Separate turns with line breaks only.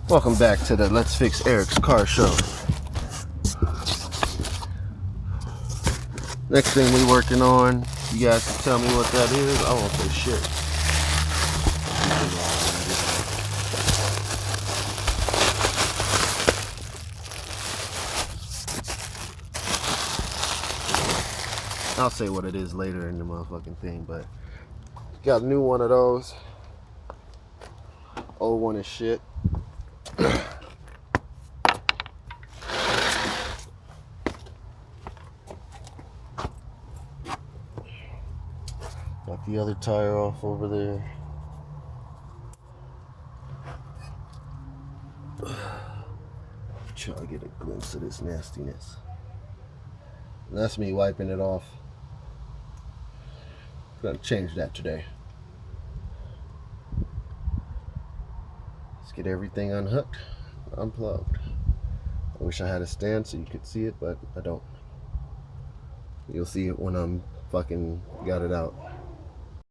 Welcome back to the Let's Fix Eric's Car Show. Next thing we working on, you guys can tell me what that is. I won't say shit. I'll say what it is later in the motherfucking thing, but got a new one of those. Old one is shit. Got the other tire off over there. Try to get a glimpse of this nastiness. And that's me wiping it off. Gonna change that today. Let's get everything unhooked, unplugged. I wish I had a stand so you could see it, but I don't. You'll see it when I'm fucking got it out.